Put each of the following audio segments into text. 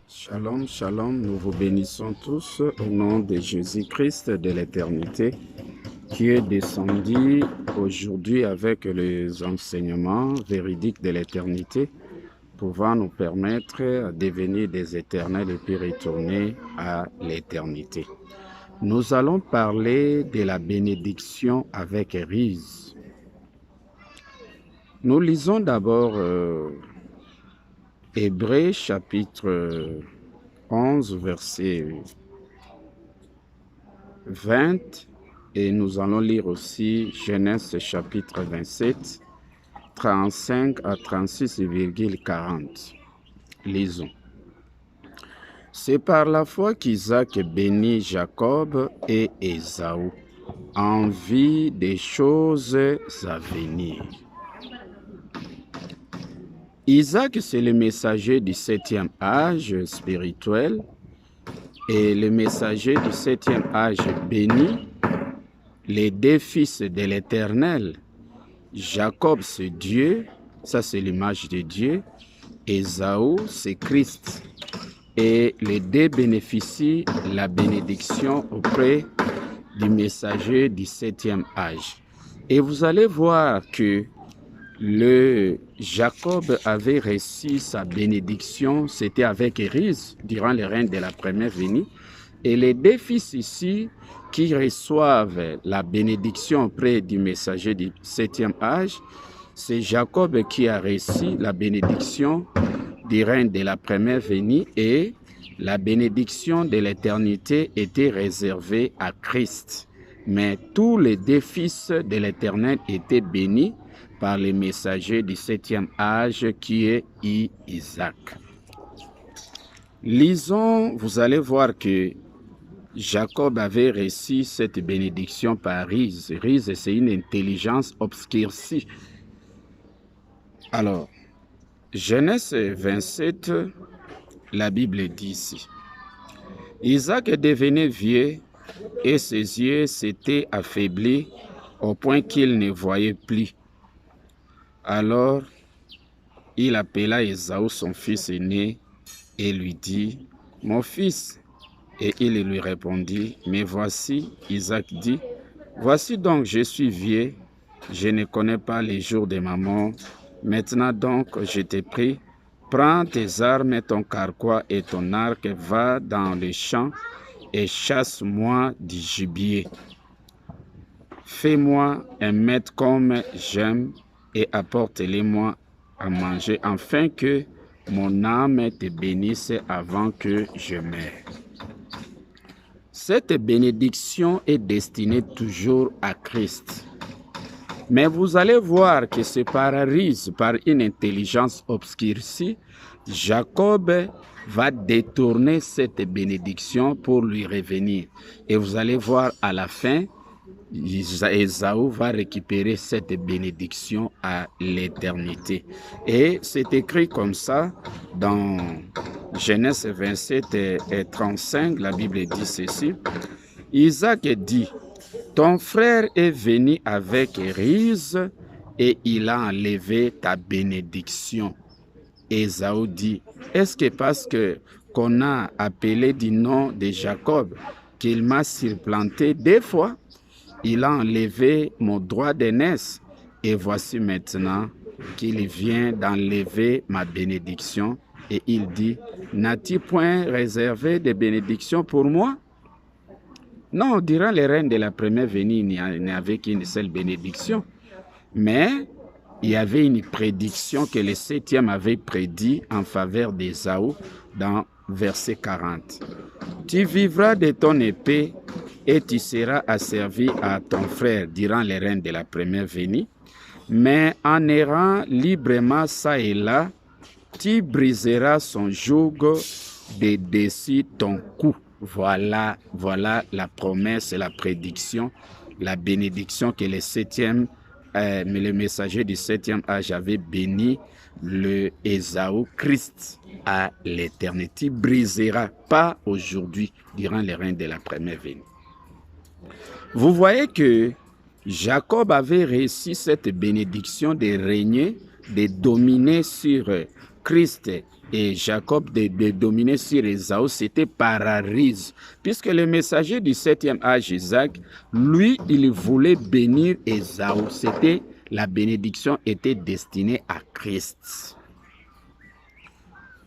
Shalom, shalom, nous vous bénissons tous au nom de Jésus-Christ de l'éternité qui est descendu aujourd'hui avec les enseignements véridiques de l'éternité pouvant nous permettre de devenir des éternels et puis retourner à l'éternité. Nous allons parler de la bénédiction avec ruse. Nous lisons d'abord Hébreux chapitre 11, verset 20, et nous allons lire aussi Genèse chapitre 27, 35 à 36,40. Lisons. C'est par la foi qu'Isaac bénit Jacob et Ésaü, en vue des choses à venir. Isaac, c'est le messager du 7e âge spirituel, et le messager du 7e âge bénit les deux fils de l'Éternel. Jacob, c'est Dieu, ça c'est l'image de Dieu. Ésaü, c'est Christ. Et les deux bénéficient la bénédiction auprès du messager du 7e âge. Et vous allez voir que Jacob avait reçu sa bénédiction, c'était avec Érise, durant le règne de la première venue. Et les deux fils ici qui reçoivent la bénédiction auprès du messager du 7e âge, c'est Jacob qui a reçu la bénédiction du règne de la première venue, et la bénédiction de l'éternité était réservée à Christ. Mais tous les deux fils de l'Éternel étaient bénis par le messager du 7e âge qui est Isaac. Lisons, vous allez voir que Jacob avait reçu cette bénédiction par Ruse. Ruse, c'est une intelligence obscurcie. Alors, Genèse 27, la Bible dit ici. Isaac devenait vieux et ses yeux s'étaient affaiblis au point qu'il ne voyait plus. Alors, il appela Ésaü, son fils aîné, et lui dit, « Mon fils ». Et il lui répondit, « Mais voici, Isaac dit, « Voici donc, je suis vieux, je ne connais pas les jours de ma mort. Maintenant donc, je te prie, prends tes armes, ton carquois et ton arc, va dans les champs et chasse-moi du gibier. Fais-moi un mets comme j'aime et apporte-les-moi à manger, afin que mon âme te bénisse avant que je meure. » Cette bénédiction est destinée toujours à Christ. Mais vous allez voir que c'est par ruse, par une intelligence obscurcie, Jacob va détourner cette bénédiction pour lui revenir. Et vous allez voir à la fin, Ésaü va récupérer cette bénédiction à l'éternité. Et c'est écrit comme ça dans Genèse 27 et 35, la Bible dit ceci. Isaac dit, « Ton frère est venu avec ruse et il a enlevé ta bénédiction. » Ésaü dit, « Est-ce que parce qu'on a appelé du nom de Jacob qu'il m'a supplanté 2 fois? Il a enlevé mon droit d'aînesse et voici maintenant qu'il vient d'enlever ma bénédiction. » Et il dit, « N'as-tu point réservé de bénédiction pour moi? » Non, durant les règnes de la première venue, il n'y avait qu'une seule bénédiction. Mais il y avait une prédiction que le 7e avait prédit en faveur d'Ésaü dans verset 40. « Tu vivras de ton épée et tu seras asservi à ton frère durant les règnes de la première venue. Mais en errant librement ça et là, tu briseras son joug de dessus ton cou. » Voilà la promesse, la prédiction, la bénédiction que le messager du 7e âge avait béni le Ésaü, Christ, à l'éternité. Brisera pas aujourd'hui, durant les règnes de la première venue. Vous voyez que Jacob avait reçu cette bénédiction de régner, de dominer sur Christ et Jacob de dominer sur Ésaü, c'était par ruse. Puisque le messager du 7e âge, Isaac, lui, il voulait bénir Ésaü. La bénédiction était destinée à Christ.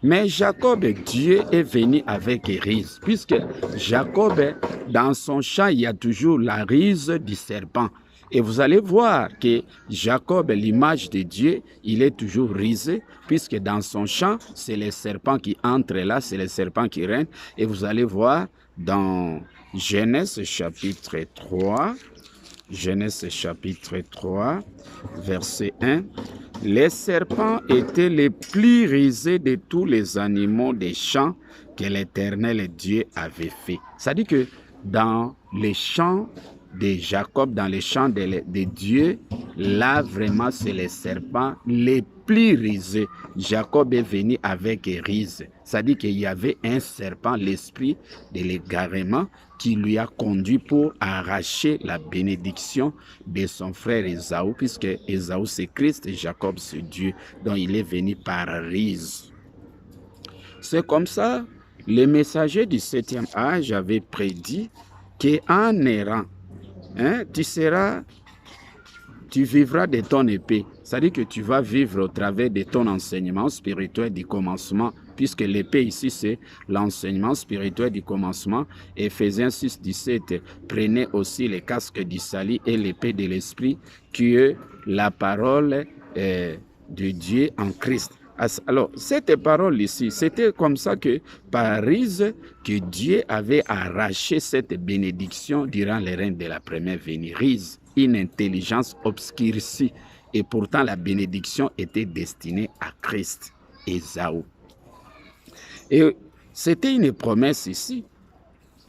Mais Jacob, Dieu est venu avec ruse, puisque Jacob, dans son champ, il y a toujours la ruse du serpent. Et vous allez voir que Jacob, l'image de Dieu, il est toujours rusé, puisque dans son champ, c'est les serpents qui entrent là, c'est les serpents qui règnent. Et vous allez voir dans Genèse chapitre 3, verset 1, les serpents étaient les plus rusés de tous les animaux des champs que l'Éternel Dieu avait fait. C'est-à-dire que dans les champs de Jacob, dans les champs de Dieu, là vraiment c'est les serpents les plus rusés. Jacob est venu avec ruse. C'est-à-dire qu'il y avait un serpent, l'esprit de l'égarement, qui lui a conduit pour arracher la bénédiction de son frère Ésaü, puisque Ésaü c'est Christ et Jacob c'est Dieu, dont il est venu par ruse. C'est comme ça, le messager du 7e âge avait prédit qu'en errant, tu vivras de ton épée. C'est-à-dire que tu vas vivre au travers de ton enseignement spirituel du commencement, puisque l'épée ici, c'est l'enseignement spirituel du commencement. Éphésiens 6, 17, prenez aussi le casque du salut et l'épée de l'esprit, qui est la parole de Dieu en Christ. Alors, cette parole ici, c'était comme ça que, par ruse, que Dieu avait arraché cette bénédiction durant les règnes de la première venue. Ruse, une intelligence obscurcie. Et pourtant, la bénédiction était destinée à Christ, Ésaü. Et c'était une promesse ici.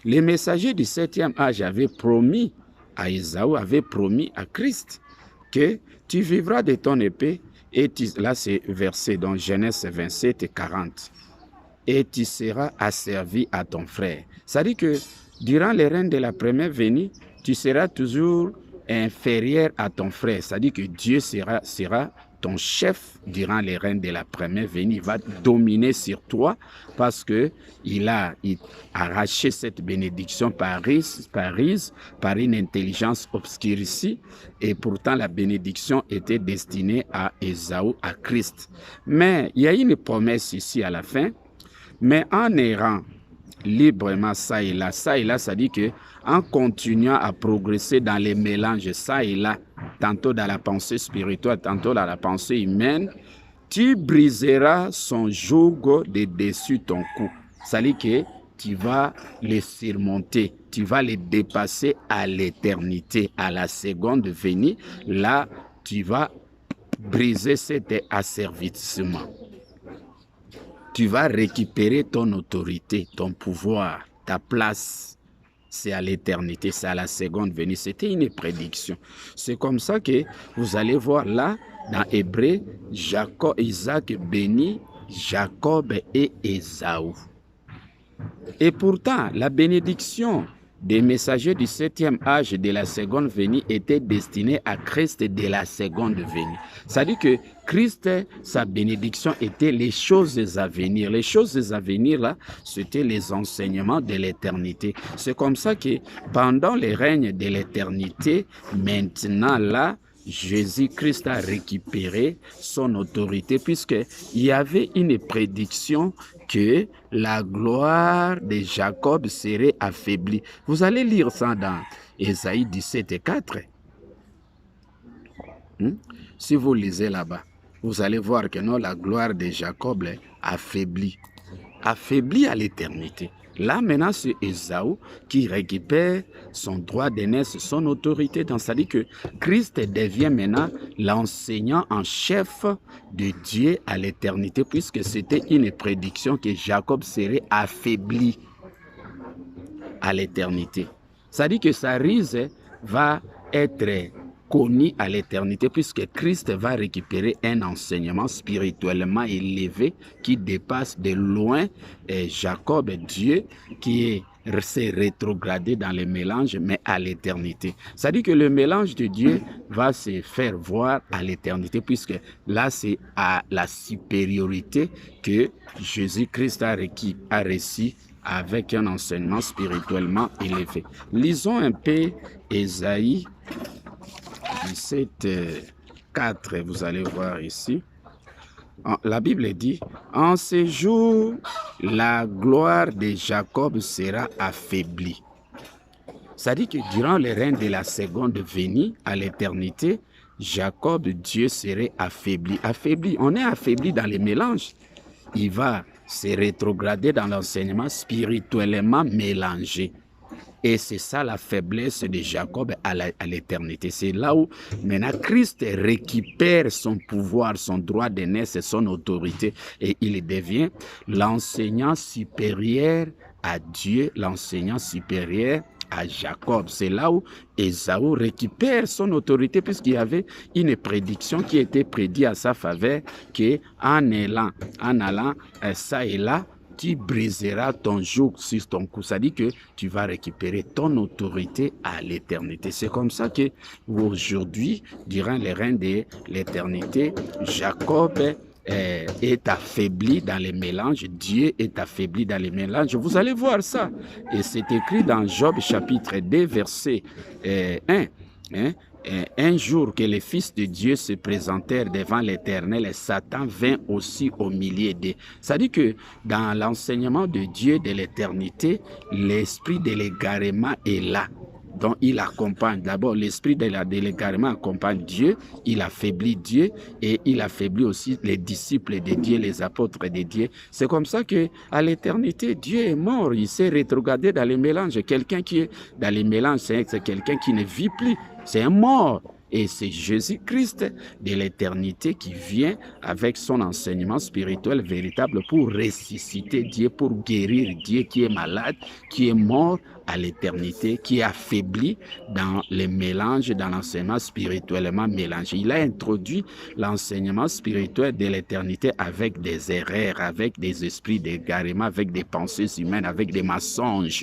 Les messagers du 7e âge avaient promis à Ésaü, avaient promis à Christ que tu vivras de ton épée. Et là, c'est verset dans Genèse 27 et 40. Et tu seras asservi à ton frère. C'est-à-dire que durant les règnes de la première venue, tu seras toujours inférieur à ton frère. C'est-à-dire que Dieu sera ton chef durant les règnes de la première venue. Il va dominer sur toi parce qu'il a arraché cette bénédiction par une intelligence obscurcie. Et pourtant, la bénédiction était destinée à Ésaü, à Christ. Mais il y a une promesse ici à la fin. Mais en errant librement ça et là, ça dit que en continuant à progresser dans les mélanges ça et là, tantôt dans la pensée spirituelle, tantôt dans la pensée humaine, tu briseras son joug de dessus ton cou. Ça dit que tu vas les surmonter, tu vas les dépasser à l'éternité, à la seconde venue. Là, tu vas briser cet asservissement. Tu vas récupérer ton autorité, ton pouvoir, ta place. C'est à l'éternité, c'est à la seconde venue. C'était une prédiction. C'est comme ça que vous allez voir là, dans Hébreu, Isaac bénit Jacob et Ésaü. Et pourtant, la bénédiction des messagers du 7e âge de la seconde venue était destinée à Christ de la seconde venue. C'est-à-dire que Christ, sa bénédiction était les choses à venir. Les choses à venir, là, c'était les enseignements de l'éternité. C'est comme ça que pendant les règnes de l'éternité, maintenant, là, Jésus-Christ a récupéré son autorité puisqu'il y avait une prédiction que la gloire de Jacob serait affaiblie. Vous allez lire ça dans Ésaïe 17 et 4. Si vous lisez là-bas, vous allez voir que non, la gloire de Jacob est affaiblie. Affaiblie à l'éternité. Là, maintenant, c'est Ésaü qui récupère son droit d'aînesse, son autorité. C'est-à-dire que Christ devient maintenant l'enseignant en chef de Dieu à l'éternité, puisque c'était une prédiction que Jacob serait affaibli à l'éternité. C'est-à-dire que sa ruse va être connu à l'éternité, puisque Christ va récupérer un enseignement spirituellement élevé qui dépasse de loin Jacob, Dieu, qui s'est rétrogradé dans le mélange, mais à l'éternité. C'est-à-dire que le mélange de Dieu va se faire voir à l'éternité, puisque là, c'est à la supériorité que Jésus-Christ a reçu avec un enseignement spirituellement élevé. Lisons un peu Ésaïe 17, 4, vous allez voir ici. La Bible dit, en ces jours, la gloire de Jacob sera affaiblie. Ça dit que durant le règne de la seconde venue à l'éternité, Jacob, Dieu serait affaibli. Affaibli, on est affaibli dans les mélanges. Il va se rétrograder dans l'enseignement spirituellement mélangé. Et c'est ça la faiblesse de Jacob à l'éternité. C'est là où maintenant Christ récupère son pouvoir, son droit de naissance et son autorité. Et il devient l'enseignant supérieur à Dieu, l'enseignant supérieur à Jacob. C'est là où Ésaü récupère son autorité, puisqu'il y avait une prédiction qui était prédite à sa faveur, qu'en allant ça et là, tu briseras ton joug sur ton cou. Ça dit que tu vas récupérer ton autorité à l'éternité. C'est comme ça que aujourd'hui, durant le règne de l'éternité, Jacob est affaibli dans les mélanges, Dieu est affaibli dans les mélanges. Vous allez voir ça. Et c'est écrit dans Job chapitre 2, verset 1. Un jour que les fils de Dieu se présentèrent devant l'Éternel, et Satan vint aussi au milieu d'eux. Ça dit que dans l'enseignement de Dieu de l'éternité, l'esprit de l'égarement est là. Donc il accompagne. D'abord, l'esprit de l'égarement accompagne Dieu, il affaiblit Dieu et il affaiblit aussi les disciples de Dieu, les apôtres de Dieu. C'est comme ça que à l'éternité, Dieu est mort. Il s'est rétrogradé dans les mélanges. Quelqu'un qui est dans les mélanges, c'est quelqu'un qui ne vit plus. C'est un mort. Et c'est Jésus-Christ de l'éternité qui vient avec son enseignement spirituel véritable pour ressusciter Dieu, pour guérir Dieu qui est malade, qui est mort à l'éternité, qui est affaibli dans les mélanges, dans l'enseignement spirituellement mélangé. Il a introduit l'enseignement spirituel de l'éternité avec des erreurs, avec des esprits d'égarement, avec des pensées humaines, avec des mensonges.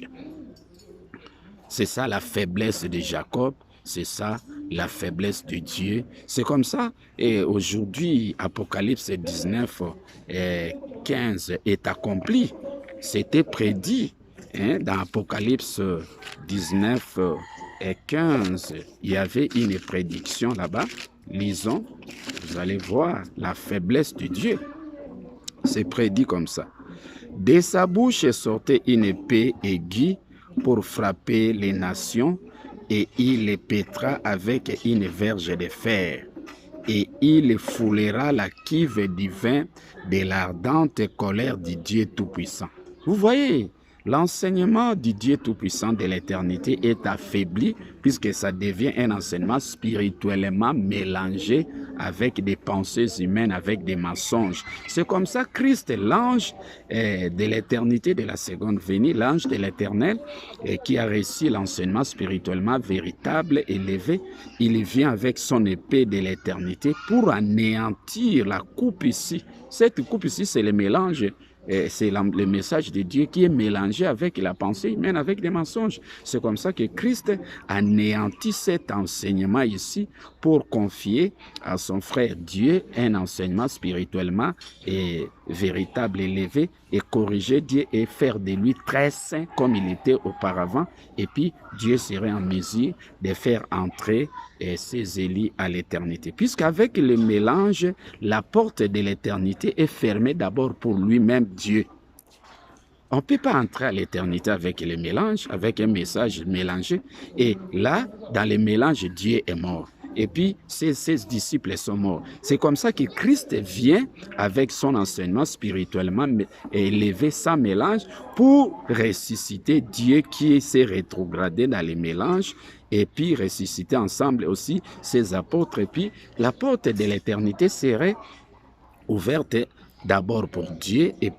C'est ça la faiblesse de Jacob. C'est ça, la faiblesse de Dieu. C'est comme ça. Et aujourd'hui, Apocalypse 19, 15 est accompli. C'était prédit. Dans Apocalypse 19 et 15, il y avait une prédiction là-bas. Lisons, vous allez voir la faiblesse de Dieu. C'est prédit comme ça. De sa bouche sortait une épée aiguë pour frapper les nations, et il les pétra avec une verge de fer, et il foulera la cuve du vin de l'ardente colère du Dieu Tout-Puissant. Vous voyez, l'enseignement du Dieu Tout-Puissant de l'éternité est affaibli puisque ça devient un enseignement spirituellement mélangé avec des pensées humaines, avec des mensonges. C'est comme ça Christ, l'ange de l'éternité de la seconde venue, l'ange de l'éternel qui a reçu l'enseignement spirituellement véritable, élevé, il vient avec son épée de l'éternité pour anéantir la coupe ici. Cette coupe ici, c'est le mélange. C'est le message de Dieu qui est mélangé avec la pensée humaine, avec des mensonges. C'est comme ça que Christ anéantit cet enseignement ici pour confier à son frère Dieu un enseignement spirituellement et véritable, élevé, et corriger Dieu et faire de lui très saint comme il était auparavant. Et puis Dieu serait en mesure de faire entrer ses élus à l'éternité. Puisqu'avec le mélange, la porte de l'éternité est fermée d'abord pour lui-même Dieu. On ne peut pas entrer à l'éternité avec le mélange, avec un message mélangé. Et là, dans le mélange, Dieu est mort. Et puis, ses disciples sont morts. C'est comme ça que Christ vient avec son enseignement spirituellement élevé, sans mélange, pour ressusciter Dieu qui s'est rétrogradé dans les mélanges, et puis ressusciter ensemble aussi ses apôtres. Et puis, la porte de l'éternité serait ouverte d'abord pour Dieu et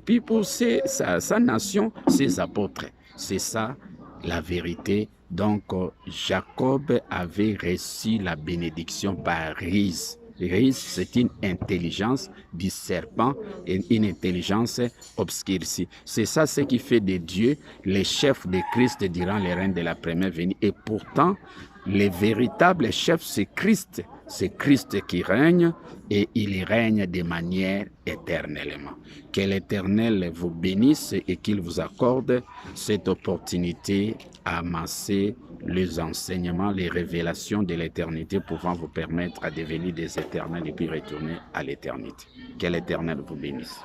puis pour sa nation, ses apôtres. C'est ça la vérité Donc, Jacob avait reçu la bénédiction par ruse. Ruse, c'est une intelligence du serpent et une intelligence obscurcie. C'est ça ce qui fait de Dieu les chefs de Christ durant les règnes de la première venue. Et pourtant, les véritables chefs, c'est Christ. C'est Christ qui règne et il règne de manière éternellement. Que l'Éternel vous bénisse et qu'il vous accorde cette opportunité à amasser les enseignements, les révélations de l'éternité pouvant vous permettre à devenir des éternels et puis retourner à l'éternité. Que l'Éternel vous bénisse.